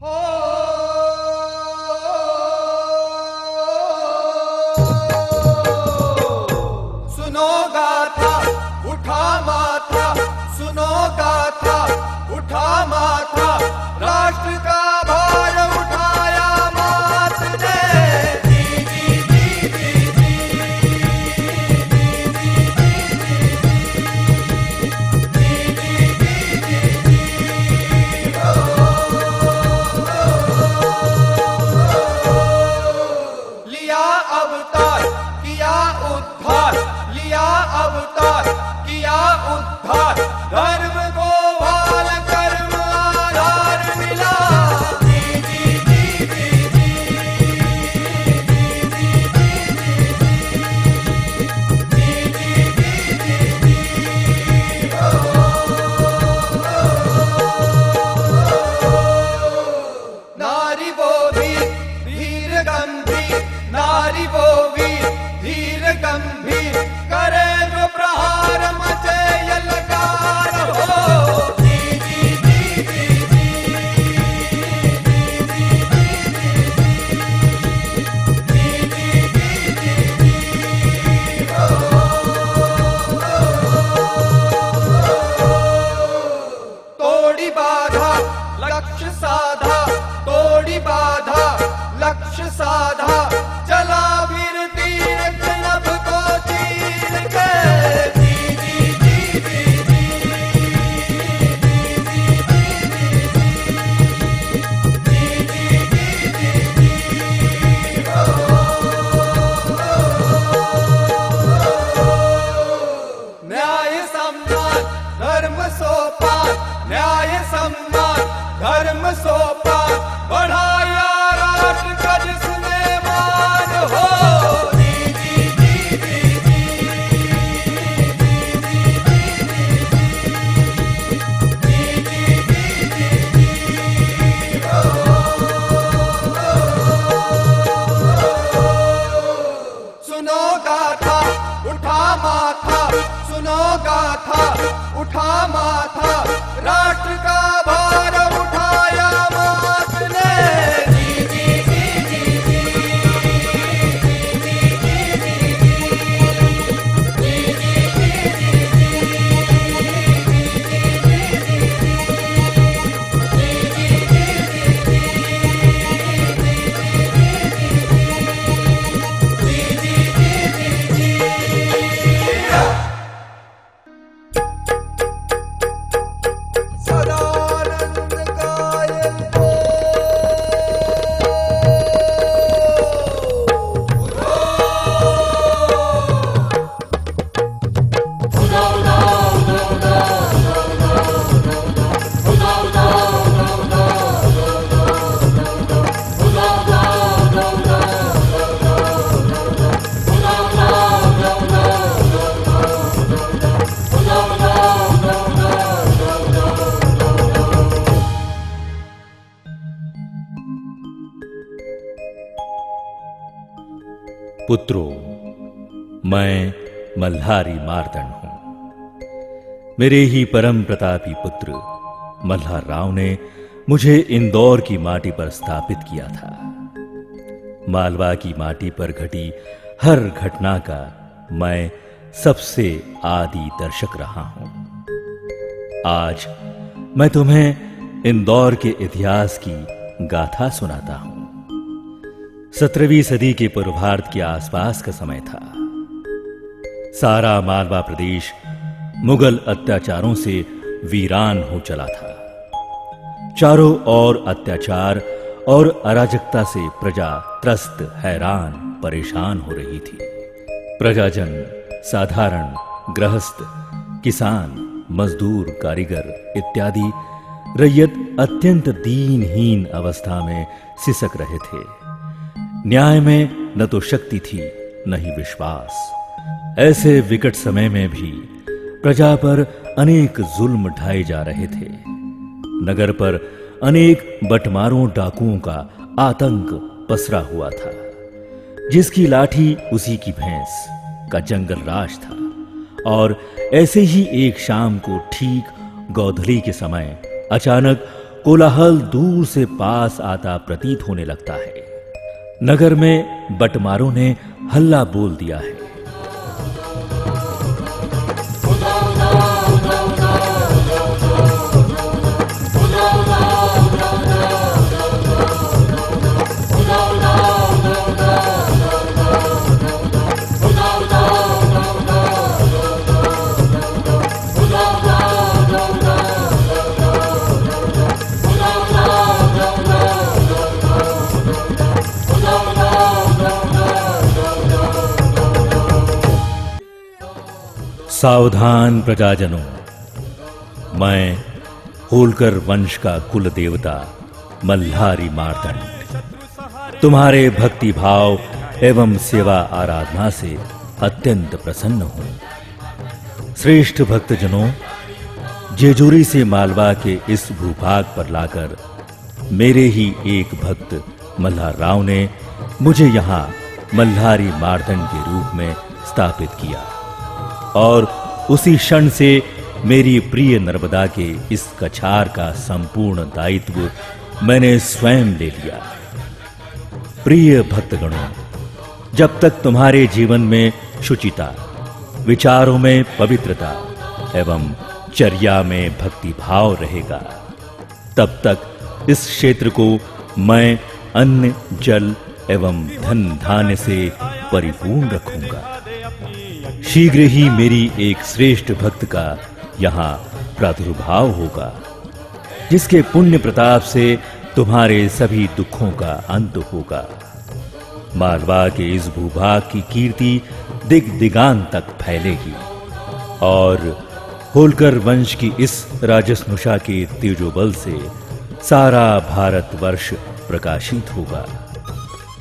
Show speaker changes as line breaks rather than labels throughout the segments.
सुनो गाथा उठा माथा, सुनो गाथा उठा माथा, राष्ट्र का भार उठाया मात ने। लिया अवतार किया उद्धार, लिया अवतार किया उद्धार, धर्म को भाल कर्म आधार मिला। नारी वो वीर गंभीर, नारी वो वीर गंभीर, करे जो प्रहार मचे यलकार हो। तोड़ी बाधा लक्ष्य साधा, तोड़ी बाधा लक्ष्य साधा, चला फिर तीर नभ को चीर के। न्याय सम्मान धर्म सोपान, न्याय सम्मान धर्म सोपान, बढ़ाया राष्ट्र का जिसने मान हो। सुनो गाथा उठा माथा, सुनो गाथा उठा माथा, राष्ट्र का भार उठाया मात ने। सदानंद कायल को
पुत्रों, मैं मल्हारी मार्तंड हूं। मेरे ही परम प्रतापी पुत्र मल्हार राव ने मुझे इंदौर की माटी पर स्थापित किया था। मालवा की माटी पर घटी हर घटना का मैं सबसे आदि दर्शक रहा हूं। आज मैं तुम्हें इंदौर के इतिहास की गाथा सुनाता हूं। 17वीं सदी के पूर्वार्ध के आसपास का समय था। सारा मालवा प्रदेश मुगल अत्याचारों से वीरान हो चला था। चारों ओर अत्याचार और अराजकता से प्रजा त्रस्त, हैरान, परेशान हो रही थी। प्रजाजन, साधारण, गृहस्थ, किसान, मजदूर, कारीगर इत्यादि रैयत अत्यंत दीनहीन अवस्था में सिसक रहे थे। न्याय में न तो शक्ति थी न ही विश्वास। ऐसे विकट समय में भी प्रजा पर अनेक जुल्म ढाए जा रहे थे। नगर पर अनेक बटमारों, डाकुओं का आतंक पसरा हुआ था। जिसकी लाठी उसी की भैंस का जंगल राज था। और ऐसे ही एक शाम को ठीक गोधली के समय अचानक कोलाहल दूर से पास आता प्रतीत होने लगता है। नगर में बटमारों ने हल्ला बोल दिया है। सावधान प्रजाजनों, मैं होलकर वंश का कुल देवता मल्हारी मार्तंड तुम्हारे भक्ति भाव एवं सेवा आराधना से अत्यंत प्रसन्न हूं। श्रेष्ठ भक्तजनों, जेजूरी से मालवा के इस भूभाग पर लाकर मेरे ही एक भक्त मल्हार राव ने मुझे यहां मल्हारी मार्तंड के रूप में स्थापित किया और उसी क्षण से मेरी प्रिय नर्मदा के इस कछार का संपूर्ण दायित्व मैंने स्वयं ले लिया। प्रिय भक्तगणों, जब तक तुम्हारे जीवन में शुचिता, विचारों में पवित्रता एवं चर्या में भक्ति भाव रहेगा, तब तक इस क्षेत्र को मैं अन्न, जल एवं धन धान्य से परिपूर्ण रखूंगा। शीघ्र ही मेरी एक श्रेष्ठ भक्त का यहां प्रादुर्भाव होगा, जिसके पुण्य प्रताप से तुम्हारे सभी दुखों का अंत होगा। मालवा के इस भूभाग की कीर्ति दिग दिगांत तक फैलेगी और होलकर वंश की इस राजसनुषा के तेजोबल से सारा भारतवर्ष प्रकाशित होगा।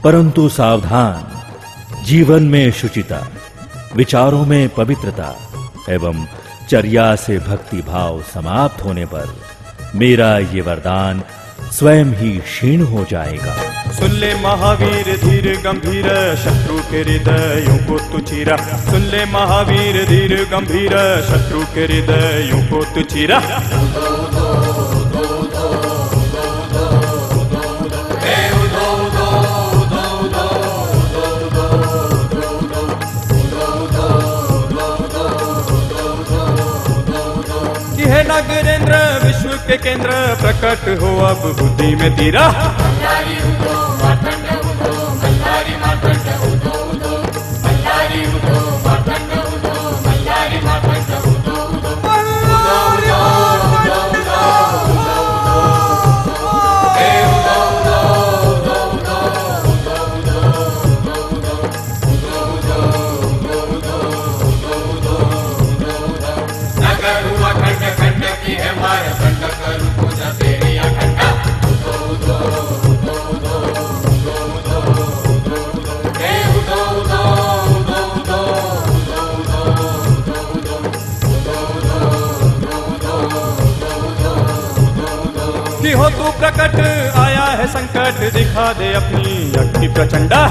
परंतु सावधान, जीवन में शुचिता, विचारों में पवित्रता एवं चर्या से भक्ति भाव समाप्त होने पर मेरा ये वरदान स्वयं ही क्षीण हो जाएगा।
सुन ले महावीर धीर गंभीर, शत्रु के हृदयों को तू चीरा। सुन ले महावीर धीर गंभीर, शत्रु के हृदयों को तू चीरा। हे नगरेंद्र विश्व के केंद्र, प्रकट हो अब बुद्धि में तेरा। कि हो तू प्रकट आया है संकट, दिखा दे अपनी अग्नि प्रचंडा।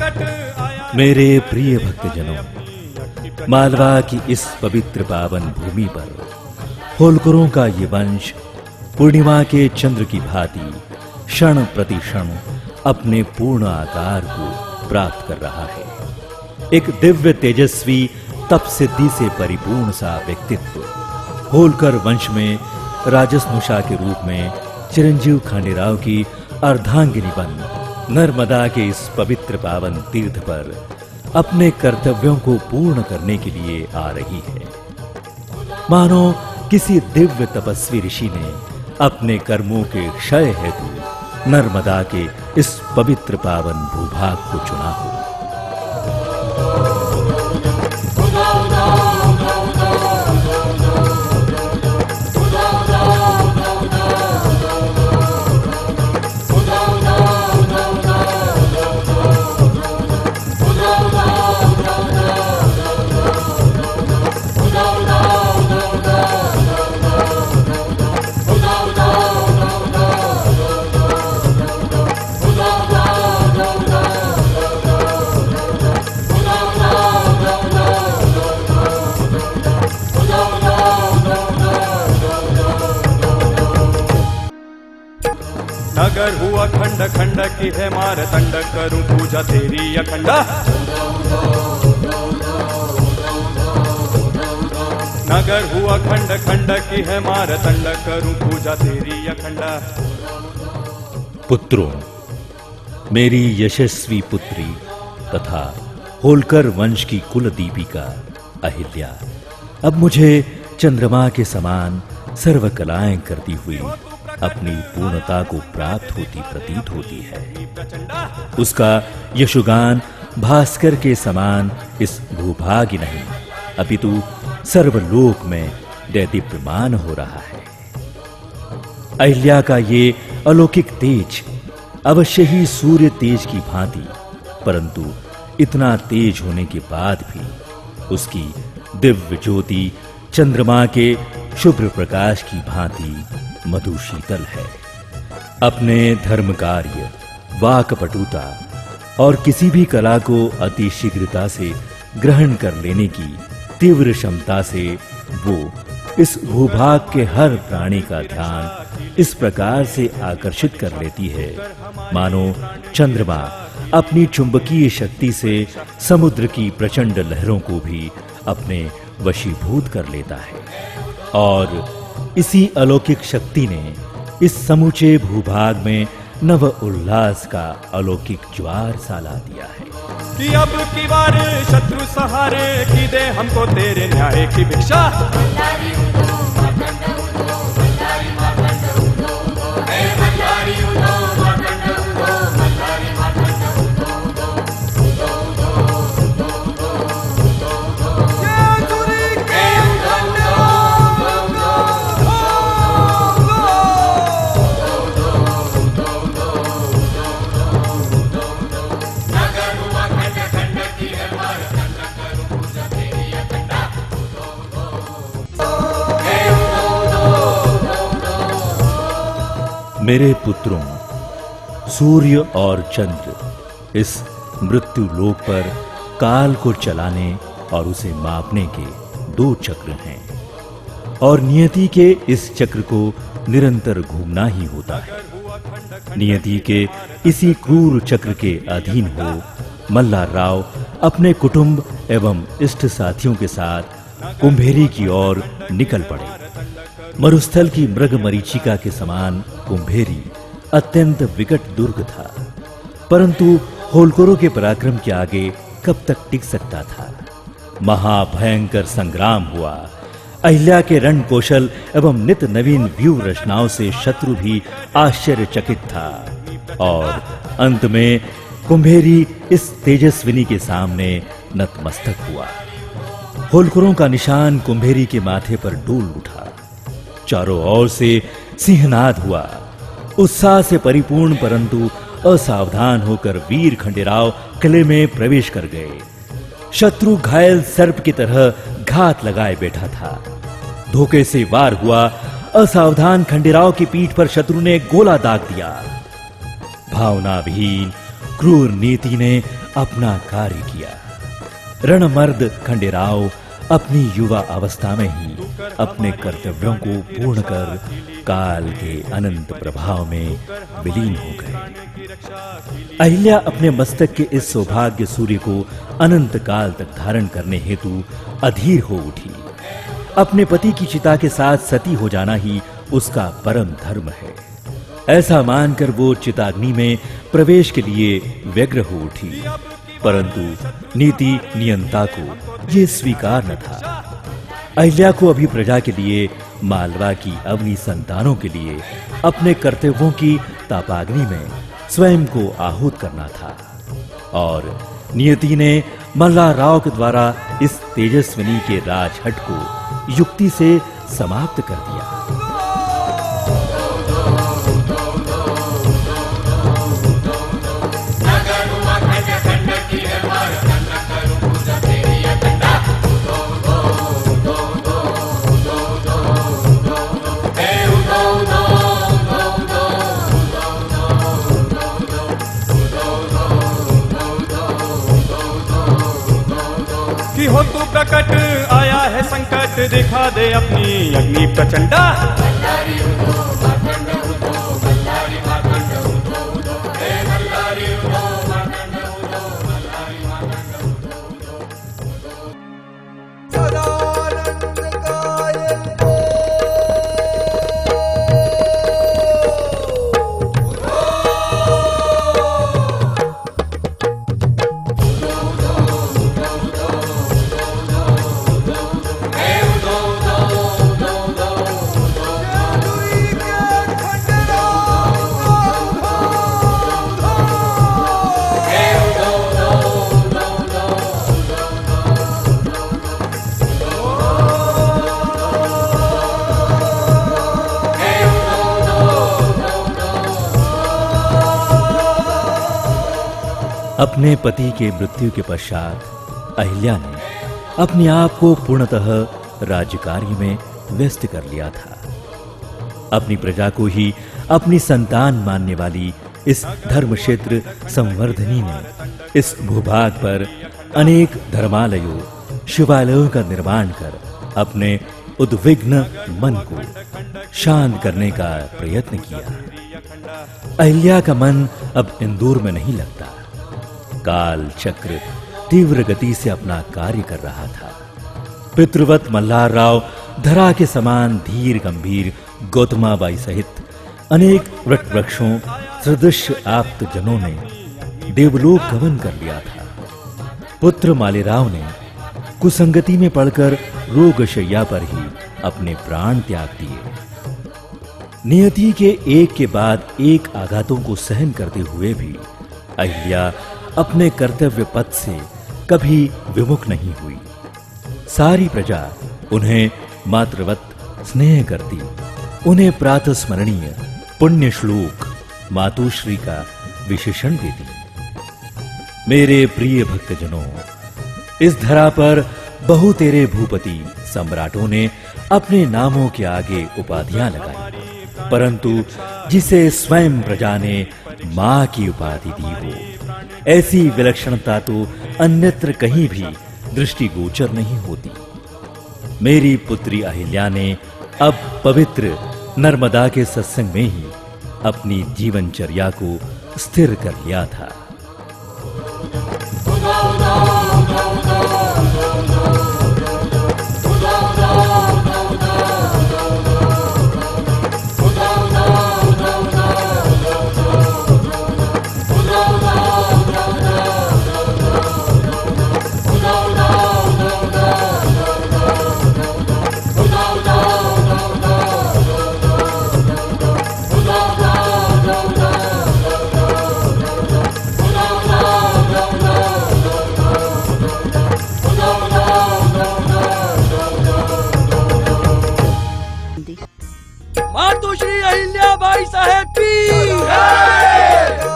प्रकट आया।
मेरे प्रिय भक्तजनों, मालवा की इस पवित्र पावन भूमि पर होलकरों का ये वंश पूर्णिमा के चंद्र की भांति क्षण प्रति क्षण अपने पूर्ण आकार को प्राप्त कर रहा है। एक दिव्य तेजस्वी तप सिद्धि से परिपूर्ण सा व्यक्तित्व होलकर वंश में राजसनुषा के रूप में चिरंजीव खांडेराव की अर्धांगिनी बन नर्मदा के इस पवित्र पावन तीर्थ पर अपने कर्तव्यों को पूर्ण करने के लिए आ रही है। मानो किसी दिव्य तपस्वी ऋषि ने अपने कर्मों के क्षय हेतु नर्मदा के इस पवित्र पावन भूभाग को चुना हो।
नगर हुआ खंड खंड की है मार तंड, करूं पूजा तेरी अखंडा। नगर हुआ खंड खंड की है मार तंड, करूं पूजा तेरी अखंडा।
पुत्रों, मेरी यशस्वी पुत्री तथा होलकर वंश की कुल दीपिका अहिल्या अब मुझे चंद्रमा के समान सर्व कलाएं करती हुई अपनी पूर्णता को प्राप्त होती प्रतीत होती है। उसका यशोगान भास्कर के समान इस भूभाग ही नहीं अपितु सर्वलोक में दैदीप्यमान हो रहा है। अहिल्या का ये अलौकिक तेज अवश्य ही सूर्य तेज की भांति, परंतु इतना तेज होने के बाद भी उसकी दिव्य ज्योति चंद्रमा के शुभ्र प्रकाश की भांति मधुशीतल है। अपने धर्म कार्य, वाक्पटुता और किसी भी कला को अति शीघ्रता से ग्रहण कर लेने की तीव्र क्षमता से वो इस भूभाग के हर प्राणी का ध्यान इस प्रकार से आकर्षित कर लेती है मानो चंद्रमा अपनी चुंबकीय शक्ति से समुद्र की प्रचंड लहरों को भी अपने वशीभूत कर लेता है। और इसी अलौकिक शक्ति ने इस समूचे भूभाग में नव उल्लास का अलौकिक ज्वार सा ला दिया है
कि अब की बार शत्रु सहारे की दे हमको तेरे न्याय की भिक्षा।
मेरे पुत्रों, सूर्य और चंद्र इस मृत्यु लोक पर काल को चलाने और उसे मापने के दो चक्र हैं और नियति के इस चक्र को निरंतर घूमना ही होता है। नियति के इसी क्रूर चक्र के अधीन हो मल्हार राव अपने कुटुंब एवं इष्ट साथियों के साथ कुंभेरी की ओर निकल पड़े। मरुस्थल की मृग मरीचिका के समान कुंभेरी अत्यंत विकट दुर्ग था, परंतु होलकरों के पराक्रम के आगे कब तक टिक सकता था। महाभयंकर संग्राम हुआ। अहिल्या के रण कौशल एवं नित नवीन व्यूह रचनाओं से शत्रु भी आश्चर्यचकित था और अंत में कुंभेरी इस तेजस्विनी के सामने नतमस्तक हुआ। होलकरों का निशान कुंभेरी के माथे पर डोल उठा। चारों ओर से सिंहनाद हुआ। उत्साह से परिपूर्ण परंतु असावधान होकर वीर खंडेराव किले में प्रवेश कर गए। शत्रु घायल सर्प की तरह घात लगाए बैठा था। धोखे से वार हुआ। असावधान खंडेराव की पीठ पर शत्रु ने गोला दाग दिया। भावनाविहीन क्रूर नीति ने अपना कार्य किया। रणमर्द खंडेराव अपनी युवा अवस्था में ही अपने कर्तव्यों को पूर्ण कर काल के अनंत प्रभाव में विलीन हो गए। अहिल्या अपने मस्तक के इस सौभाग्य सूर्य को अनंत काल तक धारण करने हेतु अधीर हो उठी। अपने पति की चिता के साथ सती हो जाना ही उसका परम धर्म है। ऐसा मानकर वो चिताग्नि में प्रवेश के लिए व्यग्र हो उठी, परंतु नीति नियंता को ये स्वीकार न था। अहिल्या को अभी प्रजा के लिए, मालवा की अवनी संतानों के लिए अपने कर्तव्यों की तापाग्नि में स्वयं को आहूत करना था, और नियति ने मल्हारराव के द्वारा इस तेजस्विनी के राजहट को युक्ति से समाप्त कर दिया।
कि हो तू प्रकट आया है संकट, दिखा दे अपनी अग्नि प्रचंडा।
सदानंद कायल को
अपने पति के मृत्यु के पश्चात अहिल्या ने अपने आप को पूर्णतः राज्य कार्य में व्यस्त कर लिया था। अपनी प्रजा को ही अपनी संतान मानने वाली इस धर्म क्षेत्र संवर्धनी ने इस भूभाग पर अनेक धर्मालयों, शिवालयों का निर्माण कर अपने उद्विग्न मन को शांत करने का प्रयत्न किया। अहिल्या का मन अब इंदौर में नहीं लगता। काल चक्र तीव्र गति से अपना कार्य कर रहा था। पितृवत मल्हारराव धरा के समान धीर गंभीर गौतमाबाई सहित अनेक वट वृक्षों सदृश आप्त जनों ने देवलोक गमन कर लिया था। पुत्र मालेराव ने कुसंगति में पड़कर रोगशैया पर ही अपने प्राण त्याग दिए। नियति के एक के बाद एक आघातों को सहन करते हुए भी अहिल्या अपने कर्तव्य पथ से कभी विमुख नहीं हुई। सारी प्रजा उन्हें मातृवत स्नेह करती, उन्हें प्रातः स्मरणीय पुण्य श्लोक मातुश्री का विशेषण देती। मेरे प्रिय भक्तजनों, इस धरा पर बहुतेरे भूपति सम्राटों ने अपने नामों के आगे उपाधियां लगाई, परंतु जिसे स्वयं प्रजा ने मां की उपाधि दी हो, ऐसी विलक्षणता तो अन्यत्र कहीं भी दृष्टिगोचर नहीं होती। मेरी पुत्री अहिल्या ने अब पवित्र नर्मदा के सत्संग में ही अपनी जीवनचर्या को स्थिर कर लिया था।
मातुश्री अहिल्याबाई साहेब की,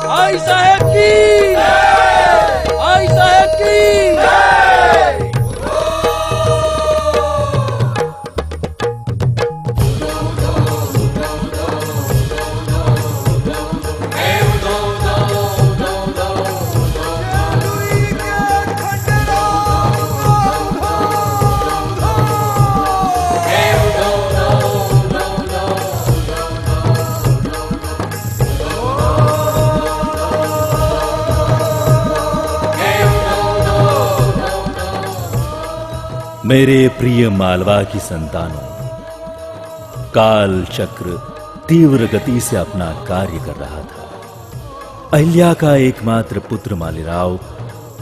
आई साहेब की, आई साहेब की।
मेरे प्रिय मालवा की संतानों, काल चक्र तीव्र गति से अपना कार्य कर रहा था। अहिल्या का एकमात्र पुत्र मालीराव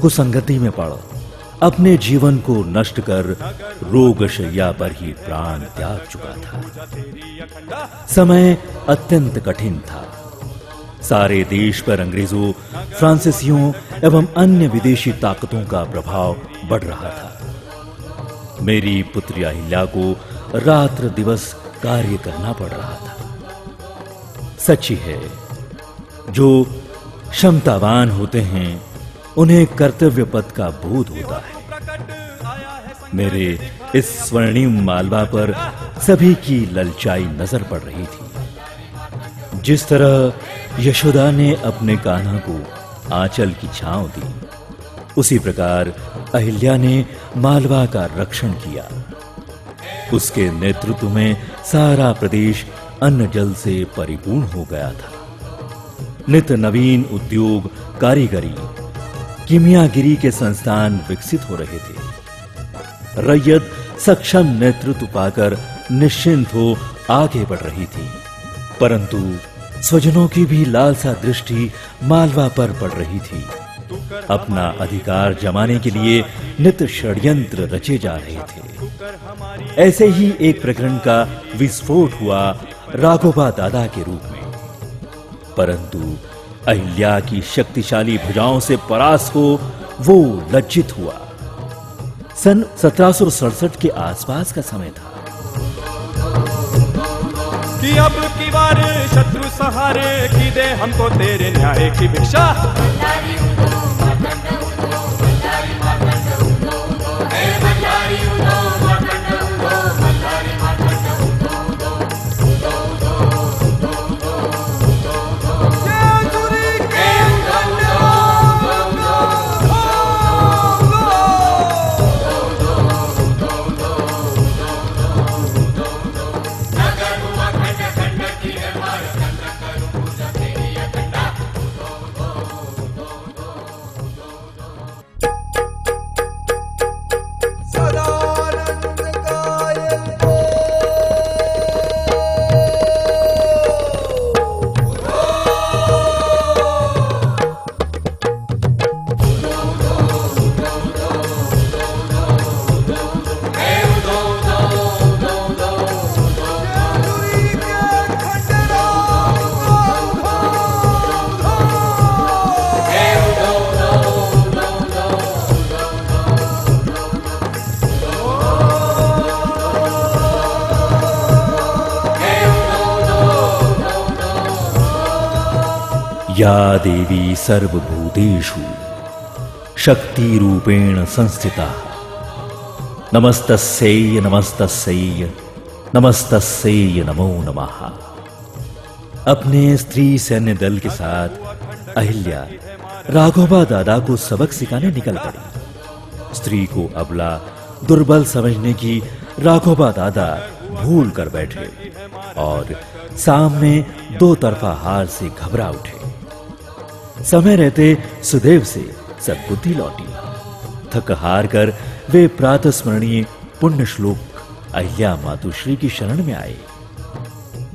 कुसंगति में पड़ अपने जीवन को नष्ट कर रोगशैया पर ही प्राण त्याग चुका था। समय अत्यंत कठिन था। सारे देश पर अंग्रेजों, फ्रांसीसियों एवं अन्य विदेशी ताकतों का प्रभाव बढ़ रहा था। मेरी पुत्री अहिल्या को रात्र दिवस कार्य करना पड़ रहा था। सच ही है, जो क्षमतावान होते हैं उन्हें कर्तव्य पथ का बोध होता है। मेरे इस स्वर्णिम मालवा पर सभी की ललचाई नजर पड़ रही थी। जिस तरह यशोदा ने अपने कान्हा को आंचल की छांव दी, उसी प्रकार अहिल्या ने मालवा का रक्षण किया। उसके नेतृत्व में सारा प्रदेश अन्न जल से परिपूर्ण हो गया था। नित नवीन उद्योग, कारीगरी, कीमियागिरी के संस्थान विकसित हो रहे थे। रैयत सक्षम नेतृत्व पाकर निश्चिंत हो आगे बढ़ रही थी, परंतु स्वजनों की भी लालसा दृष्टि मालवा पर पड़ रही थी। अपना अधिकार जमाने के लिए नित षड्यंत्र रचे जा रहे थे। ऐसे ही एक प्रकरण का विस्फोट हुआ राघोबा दादा के रूप में, परंतु अहिल्या की शक्तिशाली भुजाओं से परास्त हो वो लज्जित हुआ। सन 1767 के आसपास का समय था
कि अब की बार शत्रु सहारे की दे हमको तेरे न्याय की भिक्षा।
सदानंद कायल को
या देवी सर्वभूतेषु शक्ति रूपेण संस्थिता, नमस्तस्यै नमस्तस्यै नमस्तस्यै नमो नमः। अपने स्त्री सैन्य दल के साथ अहिल्या राघोबा दादा को सबक सिखाने निकल पड़ी। स्त्री को अबला, दुर्बल समझने की राघोबा दादा भूल कर बैठे और सामने दो तरफा हार से घबरा उठे। समय रहते सुदेव से सद्बुद्धि लौटी। थक हार कर वे प्रातः स्मरणीय पुण्य श्लोक अहिल्या मातुश्री की शरण में आए।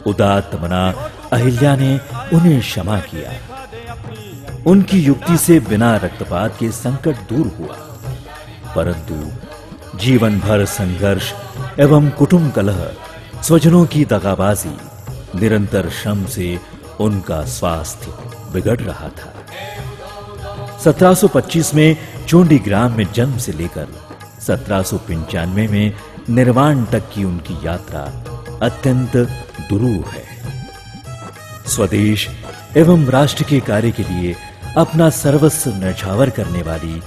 उदात्त मना अहिल्या ने उन्हें क्षमा किया। उनकी युक्ति से बिना रक्तपात के संकट दूर हुआ, परंतु जीवन भर संघर्ष एवं कुटुंब कलह, स्वजनों की दगाबाजी, निरंतर श्रम से उनका स्वास्थ्य बिगड़ रहा था। 1725 में चोंडी ग्राम में जन्म से लेकर 1795 में निर्वाण तक की उनकी यात्रा अत्यंत दुरूह है। स्वदेश एवं राष्ट्र के कार्य के लिए अपना सर्वस्व न्यौछावर करने वाली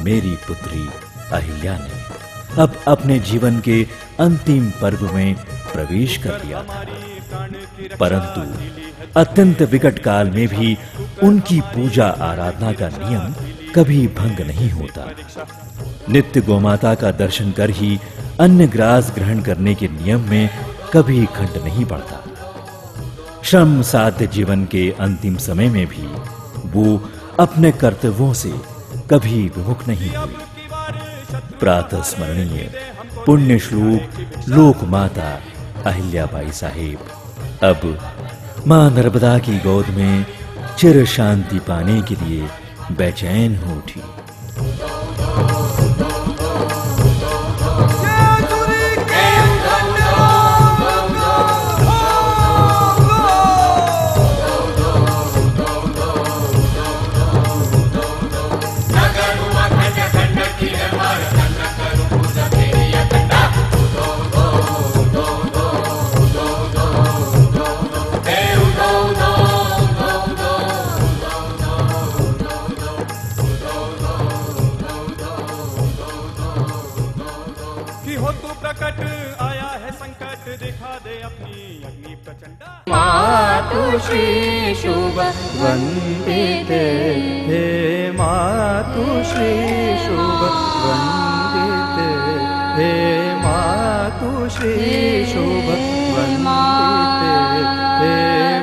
मेरी पुत्री अहिल्या ने अब अपने जीवन के अंतिम पर्व में प्रवेश कर लिया था, परंतु अत्यंत विकट काल में भी उनकी पूजा आराधना का नियम कभी भंग नहीं होता। नित्य गोमाता का दर्शन कर ही अन्न ग्रास ग्रहण करने के नियम में कभी खंड नहीं पड़ता। श्रम साध्य जीवन के अंतिम समय में भी वो अपने कर्तव्यों से कभी विमुख नहीं हुई। प्रातः स्मरणीय पुण्य श्लोक लोक माता अहिल्याबाई साहेब अब मां नर्मदा की गोद में चिर शांति पाने के लिए बेचैन हो उठी।
कि हो तू प्रकट आया है संकट दिखा दे अपनी अग्नि प्रचंड।
मातु श्री शुभ वंदिते
हे मातु श्री शुभ वंदिते हे मातु श्री शुभ वंदिते हे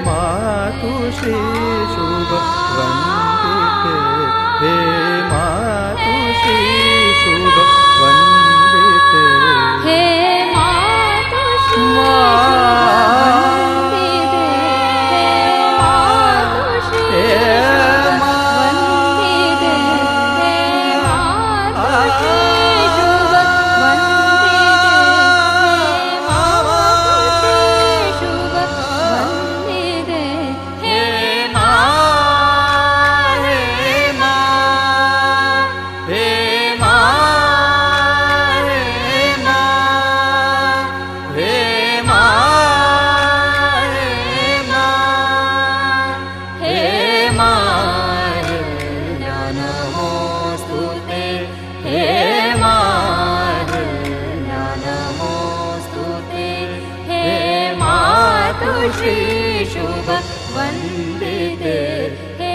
मातु श्री शुभ वंदिते हे मातु श्री शुभ वंदिते
हे मातु श्री श्री शुभ वंदिते हे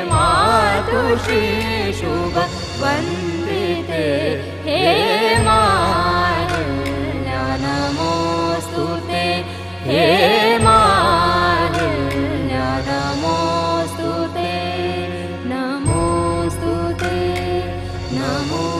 मातु श्री शुभ वंदिते हे मातुल्या नमोस्तुते हे मातुल्या नमोस्तुते नमोस्तुते नमो